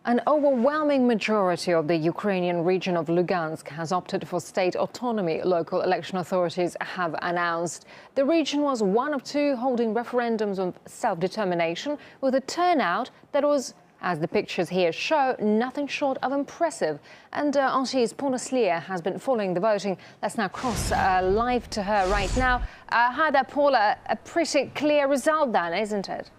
An overwhelming majority of the Ukrainian region of Lugansk has opted for state autonomy, local election authorities have announced. The region was one of two holding referendums on self-determination, with a turnout that was, as the pictures here show, nothing short of impressive. And RT's Paula Slier has been following the voting. Let's now cross live to her right now. Hi there, Paula. A pretty clear result then, isn't it?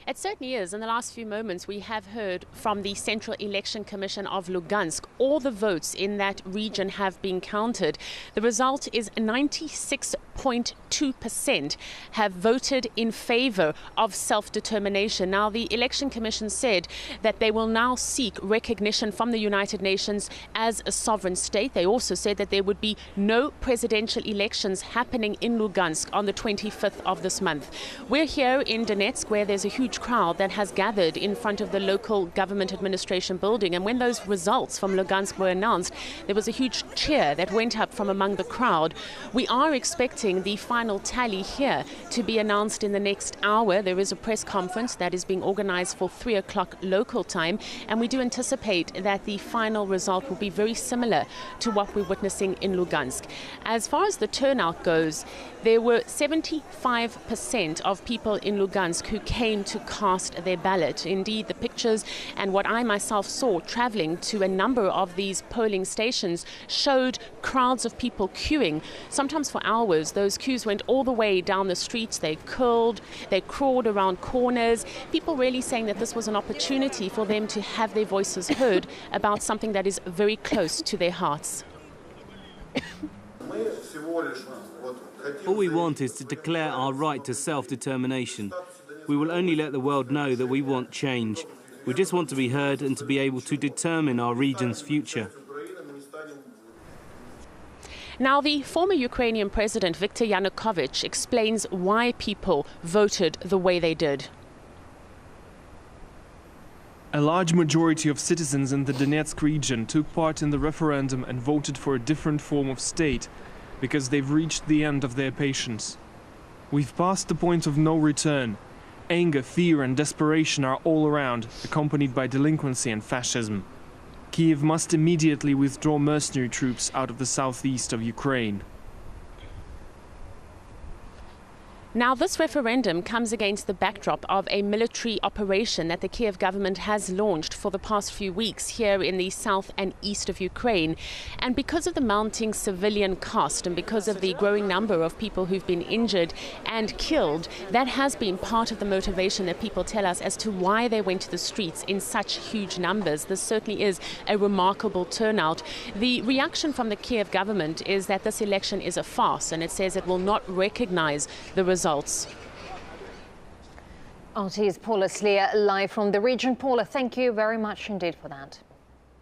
It certainly is. In the last few moments, we have heard from the Central Election Commission of Lugansk. All the votes in that region have been counted. The result is 96.2% have voted in favor of self-determination. Now, the Election Commission said that they will now seek recognition from the United Nations as a sovereign state. They also said that there would be no presidential elections happening in Lugansk on the 25th of this month. We're here in Donetsk, where there's a huge crowd that has gathered in front of the local government administration building. And when those results from Lugansk were announced, there was a huge cheer that went up from among the crowd. We are expecting the final tally here to be announced in the next hour. There is a press conference that is being organized for 3 o'clock local time, and we do anticipate that the final result will be very similar to what we're witnessing in Lugansk. As far as the turnout goes, there were 75% of people in Lugansk who came to cast their ballot. Indeed, the pictures and what I myself saw traveling to a number of these polling stations showed crowds of people queuing, sometimes for hours. Those queues went all the way down the streets. They crawled around corners. People really saying that this was an opportunity for them to have their voices heard about something that is very close to their hearts. All we want is to declare our right to self-determination. We will only let the world know that we want change. We just want to be heard and to be able to determine our region's future. Now, the former Ukrainian president, Viktor Yanukovych, explains why people voted the way they did. A large majority of citizens in the Donetsk region took part in the referendum and voted for a different form of state, because they've reached the end of their patience. We've passed the point of no return. Anger, fear and desperation are all around, accompanied by delinquency and fascism. Kiev must immediately withdraw mercenary troops out of the southeast of Ukraine. Now, this referendum comes against the backdrop of a military operation that the Kiev government has launched for the past few weeks here in the south and east of Ukraine. And because of the mounting civilian cost and because of the growing number of people who've been injured and killed, that has been part of the motivation that people tell us as to why they went to the streets in such huge numbers. This certainly is a remarkable turnout. The reaction from the Kiev government is that this election is a farce, and it says it will not recognize the results. RT's Paula Slier live from the region. Paula, thank you very much indeed for that.